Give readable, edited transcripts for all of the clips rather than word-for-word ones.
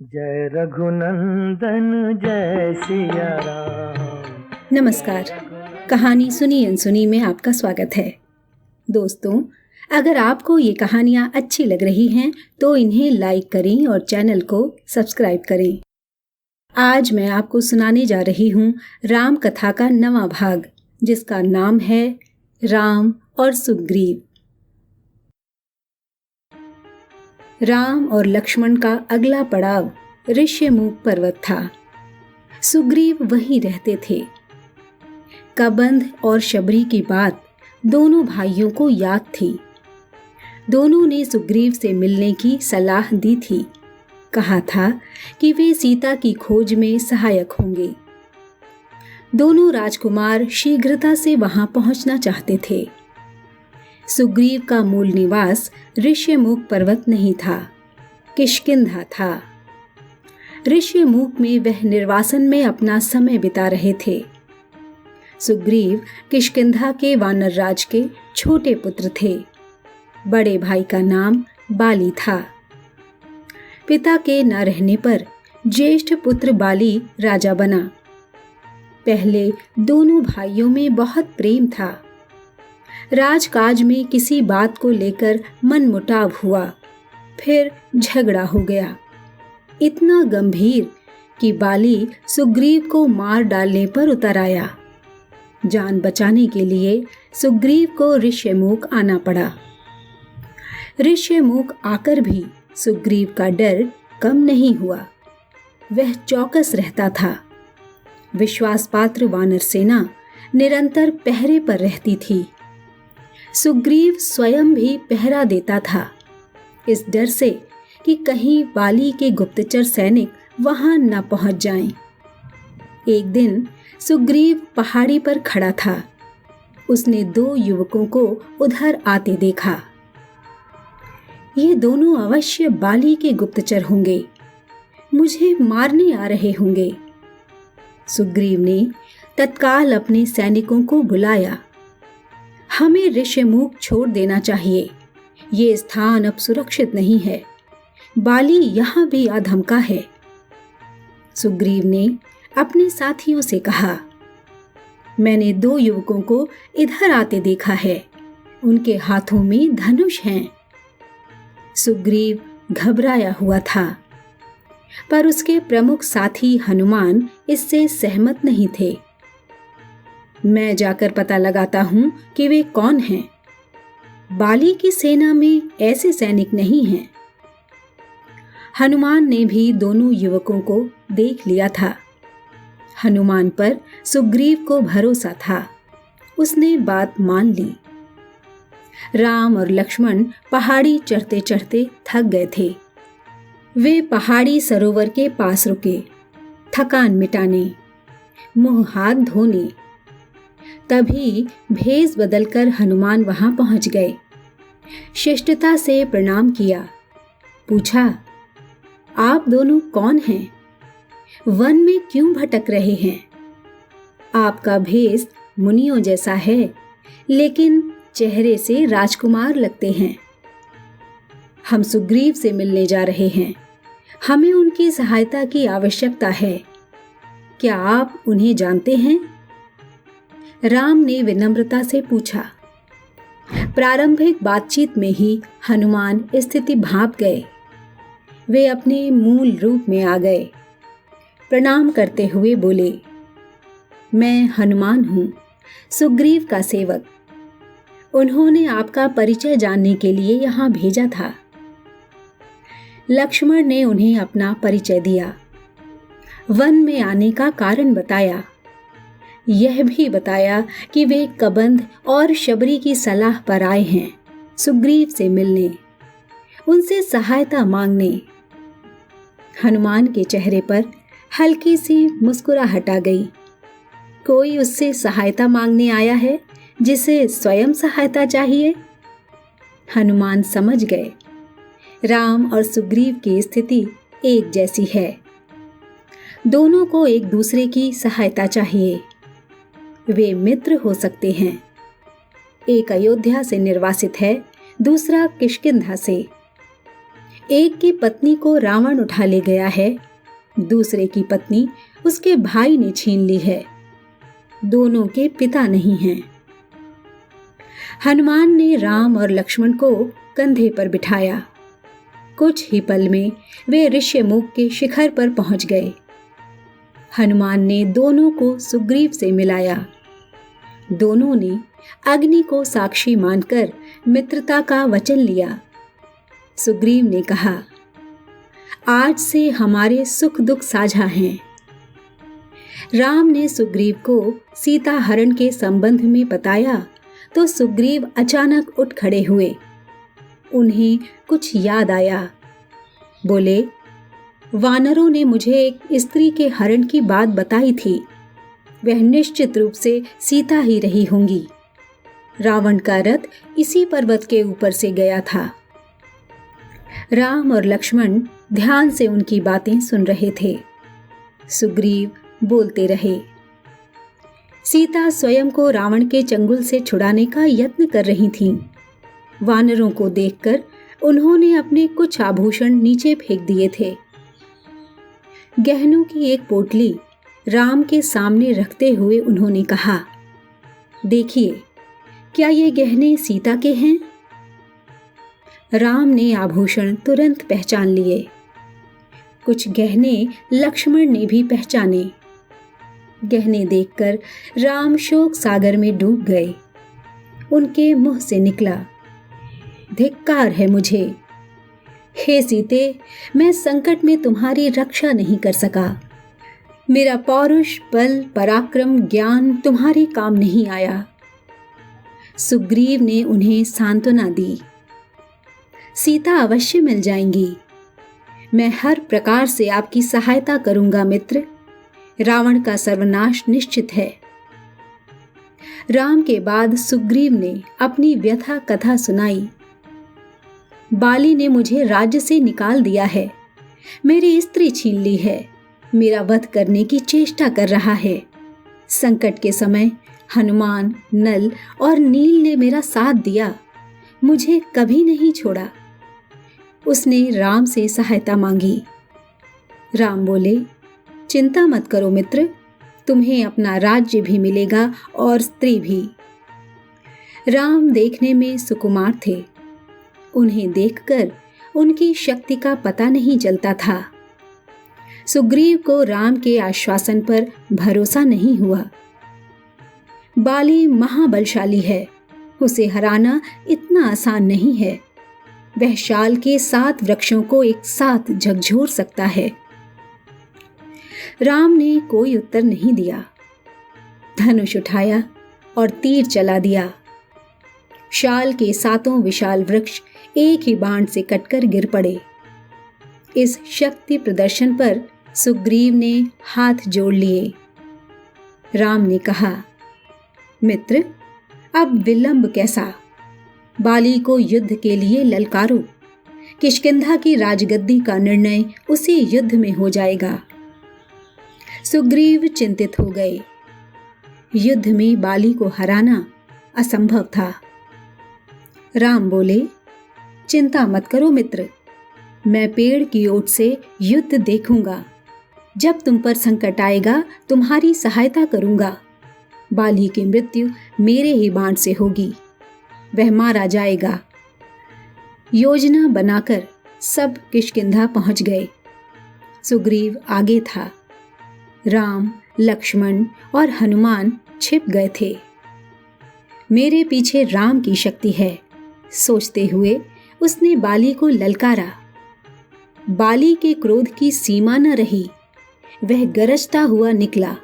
जय रघुनंदन जय सिया राम। नमस्कार। कहानी सुनी अनसुनी में आपका स्वागत है। दोस्तों, अगर आपको ये कहानियाँ अच्छी लग रही हैं तो इन्हें लाइक करें और चैनल को सब्सक्राइब करें। आज मैं आपको सुनाने जा रही हूँ राम कथा का 9वां भाग, जिसका नाम है राम और सुग्रीव। राम और लक्ष्मण का अगला पड़ाव ऋष्यमूक पर्वत था। सुग्रीव वहीं रहते थे। कबंध और शबरी की बात दोनों भाइयों को याद थी। दोनों ने सुग्रीव से मिलने की सलाह दी थी। कहा था कि वे सीता की खोज में सहायक होंगे। दोनों राजकुमार शीघ्रता से वहां पहुंचना चाहते थे। सुग्रीव का मूल निवास ऋष्यमूक पर्वत नहीं था, किष्किंधा था। ऋष्यमूक में वह निर्वासन में अपना समय बिता रहे थे। सुग्रीव किष्किंधा के वानर राज के छोटे पुत्र थे। बड़े भाई का नाम बाली था। पिता के न रहने पर ज्येष्ठ पुत्र बाली राजा बना। पहले दोनों भाइयों में बहुत प्रेम था। राजकाज में किसी बात को लेकर मनमुटाव हुआ, फिर झगड़ा हो गया, इतना गंभीर कि बाली सुग्रीव को मार डालने पर उतर आया। जान बचाने के लिए सुग्रीव को ऋष्यमूक आना पड़ा। ऋष्यमूक आकर भी सुग्रीव का डर कम नहीं हुआ। वह चौकस रहता था। विश्वासपात्र वानर सेना निरंतर पहरे पर रहती थी। सुग्रीव स्वयं भी पहरा देता था, इस डर से कि कहीं बाली के गुप्तचर सैनिक वहां न पहुंच जाएं। एक दिन सुग्रीव पहाड़ी पर खड़ा था। उसने 2 युवकों को उधर आते देखा। ये दोनों अवश्य बाली के गुप्तचर होंगे, मुझे मारने आ रहे होंगे। सुग्रीव ने तत्काल अपने सैनिकों को बुलाया। हमें ऋष्यमूक छोड़ देना चाहिए। ये स्थान अब सुरक्षित नहीं है। बाली यहाँ भी आधमका है। सुग्रीव ने अपने साथियों से कहा, मैंने 2 युवकों को इधर आते देखा है। उनके हाथों में धनुष हैं। सुग्रीव घबराया हुआ था, पर उसके प्रमुख साथी हनुमान इससे सहमत नहीं थे। मैं जाकर पता लगाता हूं कि वे कौन हैं। बाली की सेना में ऐसे सैनिक नहीं हैं। हनुमान ने भी दोनों युवकों को देख लिया था। हनुमान पर सुग्रीव को भरोसा था। उसने बात मान ली। राम और लक्ष्मण पहाड़ी चढ़ते चढ़ते थक गए थे। वे पहाड़ी सरोवर के पास रुके, थकान मिटाने, मुंह हाथ धोने। तभी भेष बदलकर हनुमान वहां पहुंच गए। शिष्टता से प्रणाम किया। पूछा, आप दोनों कौन हैं? वन में क्यों भटक रहे हैं? आपका भेष मुनियों जैसा है, लेकिन चेहरे से राजकुमार लगते हैं। हम सुग्रीव से मिलने जा रहे हैं। हमें उनकी सहायता की आवश्यकता है। क्या आप उन्हें जानते हैं? राम ने विनम्रता से पूछा। प्रारंभिक बातचीत में ही हनुमान स्थिति भांप गए। वे अपने मूल रूप में आ गए। प्रणाम करते हुए बोले, मैं हनुमान हूं, सुग्रीव का सेवक। उन्होंने आपका परिचय जानने के लिए यहां भेजा था। लक्ष्मण ने उन्हें अपना परिचय दिया, वन में आने का कारण बताया। यह भी बताया कि वे कबंध और शबरी की सलाह पर आए हैं, सुग्रीव से मिलने, उनसे सहायता मांगने। हनुमान के चेहरे पर हल्की सी मुस्कुराहट आ गई। कोई उससे सहायता मांगने आया है जिसे स्वयं सहायता चाहिए। हनुमान समझ गए, राम और सुग्रीव की स्थिति एक जैसी है। दोनों को एक दूसरे की सहायता चाहिए। वे मित्र हो सकते हैं। एक अयोध्या से निर्वासित है, दूसरा किष्किंधा से। एक की पत्नी को रावण उठा ले गया है, दूसरे की पत्नी उसके भाई ने छीन ली है। दोनों के पिता नहीं हैं। हनुमान ने राम और लक्ष्मण को कंधे पर बिठाया। कुछ ही पल में वे ऋष्यमुख के शिखर पर पहुंच गए। हनुमान ने दोनों को सुग्रीव से मिलाया। दोनों ने अग्नि को साक्षी मानकर मित्रता का वचन लिया। सुग्रीव ने कहा, आज से हमारे सुख दुख साझा हैं। राम ने सुग्रीव को सीता हरण के संबंध में बताया तो सुग्रीव अचानक उठ खड़े हुए। उन्हें कुछ याद आया। बोले, वानरों ने मुझे एक स्त्री के हरण की बात बताई थी। वह निश्चित रूप से सीता ही रही होंगी। रावण का रथ इसी पर्वत के ऊपर से गया था। राम और लक्ष्मण ध्यान से उनकी बातें सुन रहे थे। सुग्रीव बोलते रहे। सीता स्वयं को रावण के चंगुल से छुड़ाने का यत्न कर रही थीं। वानरों को देखकर उन्होंने अपने कुछ आभूषण नीचे फेंक दिए थे। गहनों की एक पोटली राम के सामने रखते हुए उन्होंने कहा, देखिए, क्या ये गहने सीता के हैं? राम ने आभूषण तुरंत पहचान लिए। कुछ गहने लक्ष्मण ने भी पहचाने। गहने देखकर राम शोक सागर में डूब गए। उनके मुंह से निकला, धिक्कार है मुझे। हे सीते, मैं संकट में तुम्हारी रक्षा नहीं कर सका। मेरा पौरुष, बल, पराक्रम, ज्ञान तुम्हारे काम नहीं आया। सुग्रीव ने उन्हें सांत्वना दी। सीता अवश्य मिल जाएंगी। मैं हर प्रकार से आपकी सहायता करूंगा मित्र। रावण का सर्वनाश निश्चित है। राम के बाद सुग्रीव ने अपनी व्यथा कथा सुनाई। बाली ने मुझे राज्य से निकाल दिया है। मेरी स्त्री छीन ली है। मेरा वध करने की चेष्टा कर रहा है। संकट के समय हनुमान, नल और नील ने मेरा साथ दिया। मुझे कभी नहीं छोड़ा। उसने राम से सहायता मांगी। राम बोले, चिंता मत करो मित्र, तुम्हें अपना राज्य भी मिलेगा और स्त्री भी। राम देखने में सुकुमार थे। उन्हें देखकर उनकी शक्ति का पता नहीं चलता था। सुग्रीव को राम के आश्वासन पर भरोसा नहीं हुआ। बाली महाबलशाली है। उसे हराना इतना आसान नहीं है। वह शाल के 7 वृक्षों को एक साथ झकझोर सकता है। राम ने कोई उत्तर नहीं दिया। धनुष उठाया और तीर चला दिया। शाल के 7 विशाल वृक्ष एक ही बाण से कटकर गिर पड़े। इस शक्ति प्रदर्शन पर सुग्रीव ने हाथ जोड़ लिए। राम ने कहा, मित्र, अब विलंब कैसा? बाली को युद्ध के लिए ललकारो। किष्किंधा की राजगद्दी का निर्णय उसी युद्ध में हो जाएगा। सुग्रीव चिंतित हो गए। युद्ध में बाली को हराना असंभव था। राम बोले, चिंता मत करो मित्र, मैं पेड़ की ओट से युद्ध देखूंगा। जब तुम पर संकट आएगा तुम्हारी सहायता करूंगा। बाली की मृत्यु मेरे ही बाण से होगी। वह मारा जाएगा। योजना बनाकर सब किष्किंधा पहुंच गए। सुग्रीव आगे था। राम, लक्ष्मण और हनुमान छिप गए थे। मेरे पीछे राम की शक्ति है, सोचते हुए उसने बाली को ललकारा। बाली के क्रोध की सीमा न रही। वह गरजता हुआ निकला,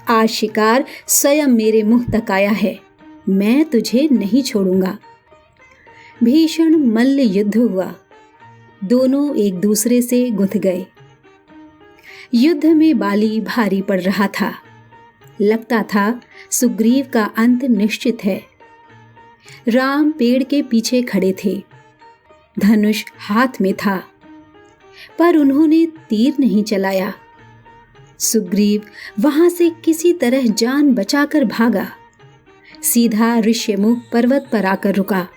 आज शिकार स्वयं मेरे मुंह तक आया है। मैं तुझे नहीं छोड़ूंगा। भीषण मल्ल युद्ध हुआ। दोनों एक दूसरे से गुंथ गए। युद्ध में बाली भारी पड़ रहा था। लगता था सुग्रीव का अंत निश्चित है। राम पेड़ के पीछे खड़े थे। धनुष हाथ में था, पर उन्होंने तीर नहीं चलाया। सुग्रीव वहां से किसी तरह जान बचाकर भागा। सीधा ऋष्यमुख पर्वत पर आकर रुका।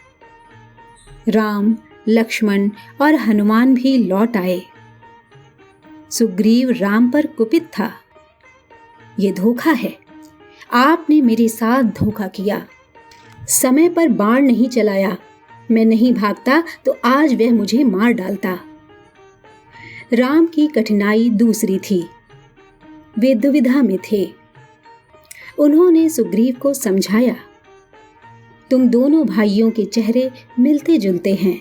राम, लक्ष्मण और हनुमान भी लौट आए। सुग्रीव राम पर कुपित था। ये धोखा है, आपने मेरे साथ धोखा किया। समय पर बाण नहीं चलाया, मैं नहीं भागता तो आज वह मुझे मार डालता। राम की कठिनाई दूसरी थी, वे दुविधा में थे। उन्होंने सुग्रीव को समझाया, तुम दोनों भाइयों के चेहरे मिलते जुलते हैं,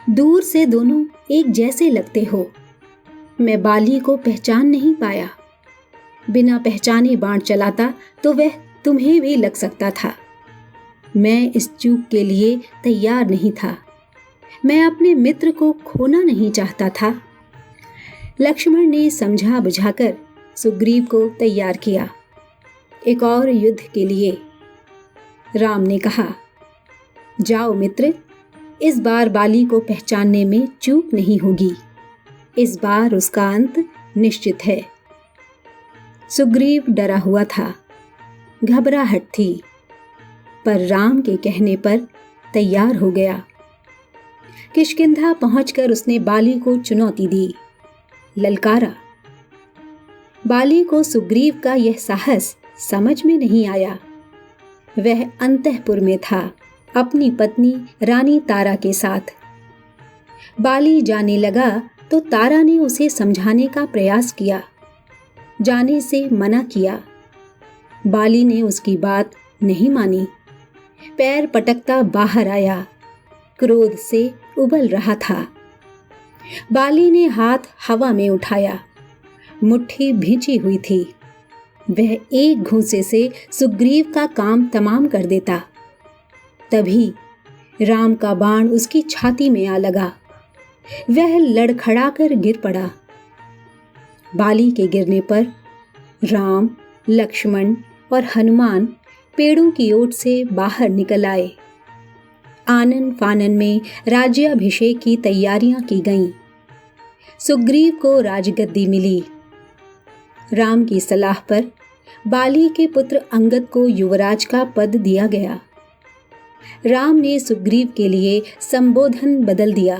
दूर से दोनों एक जैसे लगते हो। मैं बाली को पहचान नहीं पाया, बिना पहचाने बाण चलाता तो वह तुम्हें भी लग सकता था। मैं इस चूक के लिए तैयार नहीं था, मैं अपने मित्र को खोना नहीं चाहता था। लक्ष्मण ने समझा बुझाकर सुग्रीव को तैयार किया एक और युद्ध के लिए। राम ने कहा, जाओ मित्र, इस बार बाली को पहचानने में चूक नहीं होगी, इस बार उसका अंत निश्चित है। सुग्रीव डरा हुआ था, घबराहट थी, पर राम के कहने पर तैयार हो गया। किष्किंधा पहुंचकर उसने बाली को चुनौती दी, ललकारा। बाली को सुग्रीव का यह साहस समझ में नहीं आया। वह अंतःपुर में था अपनी पत्नी रानी तारा के साथ। बाली जाने लगा तो तारा ने उसे समझाने का प्रयास किया, जाने से मना किया। बाली ने उसकी बात नहीं मानी, पैर पटकता बाहर आया, क्रोध से उबल रहा था। बाली ने हाथ हवा में उठाया, मुट्ठी भींची हुई थी। वह एक घूंसे से सुग्रीव का काम तमाम कर देता। तभी राम का बाण उसकी छाती में आ लगा। वह लड़खड़ाकर गिर पड़ा। बाली के गिरने पर राम, लक्ष्मण और हनुमान पेड़ों की ओट से बाहर निकल आए। आनन फानन में राज्याभिषेक की तैयारियां की गईं। सुग्रीव को राजगद्दी मिली। राम की सलाह पर बाली के पुत्र अंगद को युवराज का पद दिया गया। राम ने सुग्रीव के लिए संबोधन बदल दिया।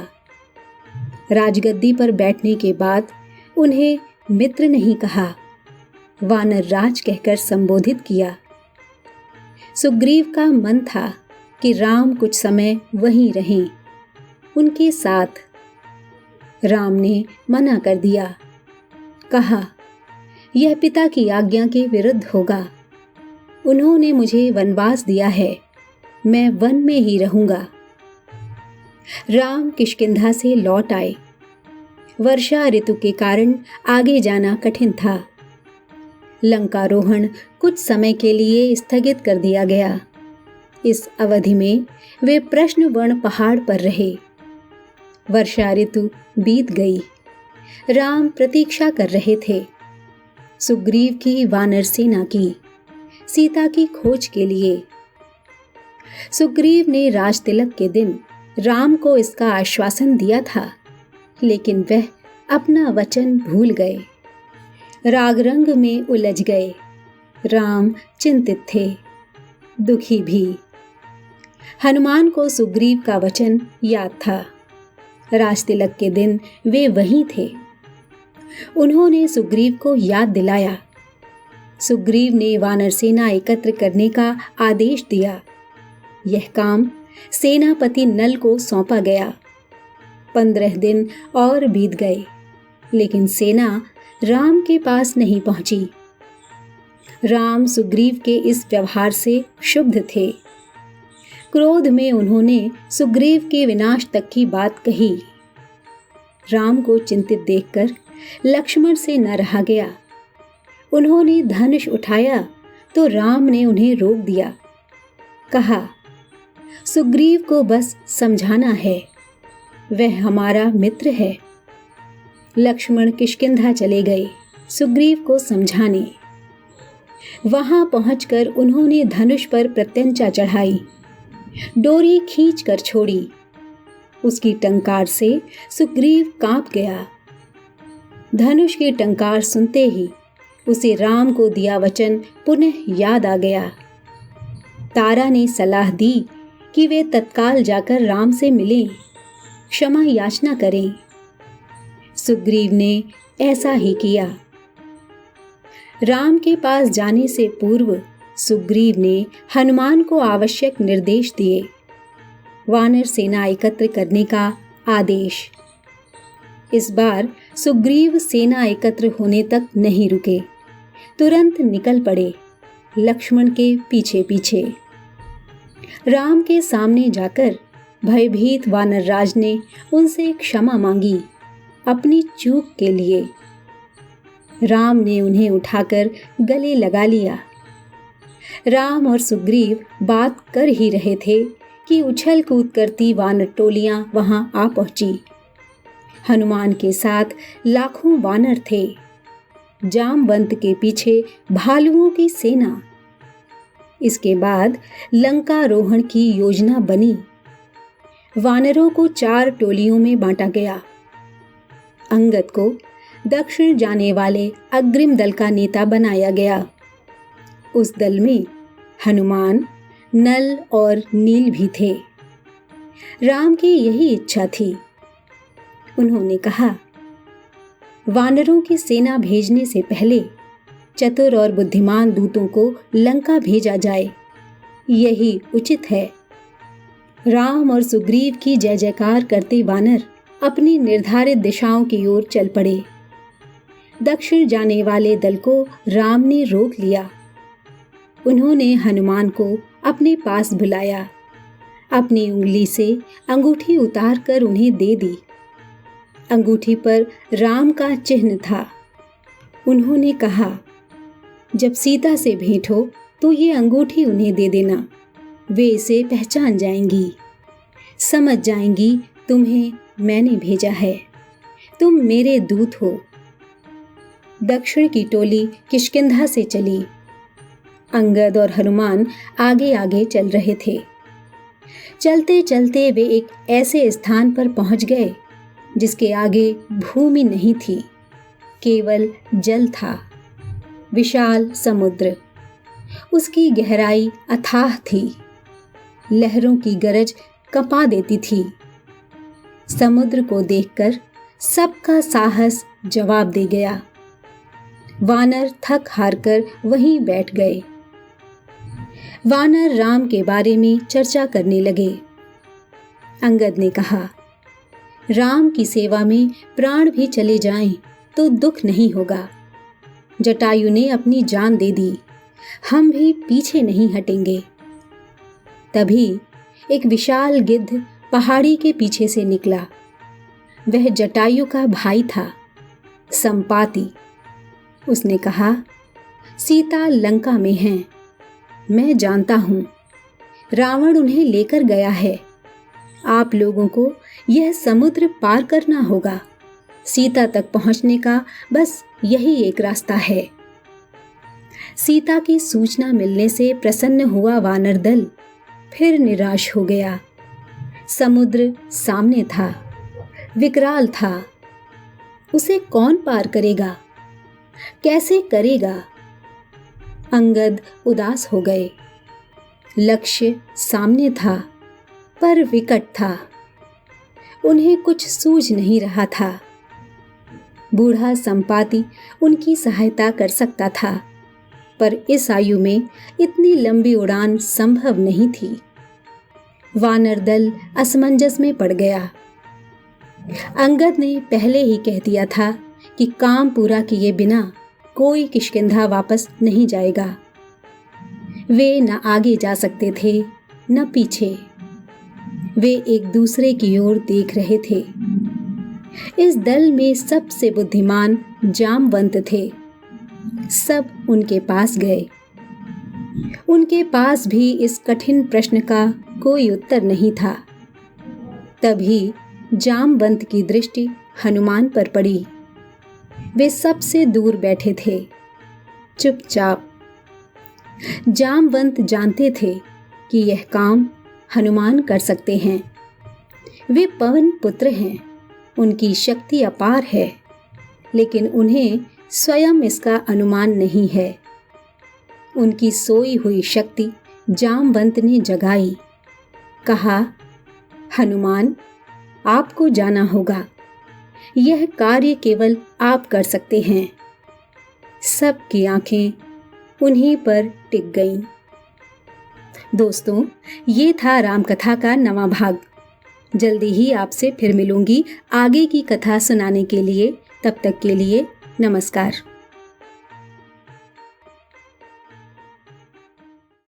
राजगद्दी पर बैठने के बाद उन्हें मित्र नहीं कहा, वानर राज कहकर संबोधित किया। सुग्रीव का मन था कि राम कुछ समय वहीं रहें, उनके साथ। राम ने मना कर दिया, कहा, यह पिता की आज्ञा के विरुद्ध होगा। उन्होंने मुझे वनवास दिया है, मैं वन में ही रहूंगा। राम किष्किंधा से लौट आए। वर्षा ऋतु के कारण आगे जाना कठिन था। लंकारोहण कुछ समय के लिए स्थगित कर दिया गया। इस अवधि में वे प्रश्नवर्ण पहाड़ पर रहे। वर्षा ऋतु बीत गई। राम प्रतीक्षा कर रहे थे सुग्रीव की वानर सेना की, सीता की खोज के लिए। सुग्रीव ने राजतिलक के दिन राम को इसका आश्वासन दिया था, लेकिन वह अपना वचन भूल गए, राग रंग में उलझ गए। राम चिंतित थे, दुखी भी। हनुमान को सुग्रीव का वचन याद था। राजतिलक के दिन वे वहीं थे। उन्होंने सुग्रीव को याद दिलाया। सुग्रीव ने वानर सेना एकत्र करने का आदेश दिया। यह काम सेनापति नल को सौंपा गया। 15 दिन और बीत गए, लेकिन सेना राम के पास नहीं पहुंची। राम सुग्रीव के इस व्यवहार से क्षुब्ध थे। क्रोध में उन्होंने सुग्रीव के विनाश तक की बात कही। राम को चिंतित देखकर लक्ष्मण से न रहा गया। उन्होंने धनुष उठाया तो राम ने उन्हें रोक दिया। कहा, सुग्रीव को बस समझाना है, वह हमारा मित्र है। लक्ष्मण किष्किंधा चले गए सुग्रीव को समझाने। वहां पहुंचकर उन्होंने धनुष पर प्रत्यंचा चढ़ाई, डोरी खींच कर छोड़ी। उसकी टंकार से सुग्रीव कांप गया। धनुष की टंकार सुनते ही उसे राम को दिया वचन पुनः याद आ गया। तारा ने सलाह दी कि वे तत्काल जाकर राम से मिलें। क्षमा याचना करें। सुग्रीव ने ऐसा ही किया। राम के पास जाने से पूर्व सुग्रीव ने हनुमान को आवश्यक निर्देश दिए। वानर सेना एकत्र करने का आदेश। इस बार सुग्रीव सेना एकत्र होने तक नहीं रुके, तुरंत निकल पड़े लक्ष्मण के पीछे पीछे। राम के सामने जाकर भयभीत वानरराज ने उनसे क्षमा मांगी अपनी चूक के लिए। राम ने उन्हें उठाकर गले लगा लिया। राम और सुग्रीव बात कर ही रहे थे कि उछल कूद करती वानर टोलियां वहां आ पहुंची। हनुमान के साथ लाखों वानर थे। जामवंत के पीछे भालुओं की सेना। इसके बाद लंकारोहण की योजना बनी। वानरों को 4 टोलियों में बांटा गया। अंगद को दक्षिण जाने वाले अग्रिम दल का नेता बनाया गया। उस दल में हनुमान, नल और नील भी थे। राम की यही इच्छा थी। उन्होंने कहा, वानरों की सेना भेजने से पहले चतुर और बुद्धिमान दूतों को लंका भेजा जाए, यही उचित है। राम और सुग्रीव की जय जयकार करते वानर अपनी निर्धारित दिशाओं की ओर चल पड़े। दक्षिण जाने वाले दल को राम ने रोक लिया। उन्होंने हनुमान को अपने पास बुलाया। अपनी उंगली से अंगूठी उतार कर उन्हें दे दी। अंगूठी पर राम का चिन्ह था। उन्होंने कहा, जब सीता से भेंट हो तो ये अंगूठी उन्हें दे देना। वे इसे पहचान जाएंगी, समझ जाएंगी तुम्हें मैंने भेजा है, तुम मेरे दूत हो। दक्षिण की टोली किष्किंधा से चली। अंगद और हनुमान आगे आगे चल रहे थे। चलते चलते वे एक ऐसे स्थान पर पहुंच गए जिसके आगे भूमि नहीं थी, केवल जल था। विशाल समुद्र, उसकी गहराई अथाह थी। लहरों की गरज कपा देती थी। समुद्र को देखकर सबका साहस जवाब दे गया। वानर थक हारकर वहीं बैठ गए। वानर राम के बारे में चर्चा करने लगे। अंगद ने कहा, राम की सेवा में प्राण भी चले जाएं तो दुख नहीं होगा। जटायु ने अपनी जान दे दी, हम भी पीछे नहीं हटेंगे। तभी एक विशाल गिद्ध पहाड़ी के पीछे से निकला। वह जटायु का भाई था, संपाति। उसने कहा, सीता लंका में हैं, मैं जानता हूं। रावण उन्हें लेकर गया है। आप लोगों को यह समुद्र पार करना होगा। सीता तक पहुंचने का बस यही एक रास्ता है। सीता की सूचना मिलने से प्रसन्न हुआ वानर दल फिर निराश हो गया। समुद्र सामने था, विकराल था। उसे कौन पार करेगा, कैसे करेगा? अंगद उदास हो गए। लक्ष्य सामने था पर विकट था। उन्हें कुछ सूझ नहीं रहा था। बूढ़ा संपाति उनकी सहायता कर सकता था, पर इस आयु में इतनी लंबी उड़ान संभव नहीं थी। वानर दल असमंजस में पड़ गया। अंगद ने पहले ही कह दिया था कि काम पूरा किए बिना कोई किष्किंधा वापस नहीं जाएगा। वे न आगे जा सकते थे न पीछे। वे एक दूसरे की ओर देख रहे थे। इस दल में सबसे बुद्धिमान जामवंत थे। सब उनके पास गए। उनके पास भी इस कठिन प्रश्न का कोई उत्तर नहीं था। तभी जामवंत की दृष्टि हनुमान पर पड़ी। वे सबसे दूर बैठे थे, चुपचाप। जामवंत जानते थे कि यह काम हनुमान कर सकते हैं। वे पवन पुत्र हैं, उनकी शक्ति अपार है, लेकिन उन्हें स्वयं इसका अनुमान नहीं है। उनकी सोई हुई शक्ति जामवंत ने जगाई। कहा, हनुमान, आपको जाना होगा। यह कार्य केवल आप कर सकते हैं। सबकी आंखें उन्हीं पर टिक गईं। दोस्तों, ये था रामकथा का 9वां भाग। जल्दी ही आपसे फिर मिलूंगी आगे की कथा सुनाने के लिए। तब तक के लिए नमस्कार।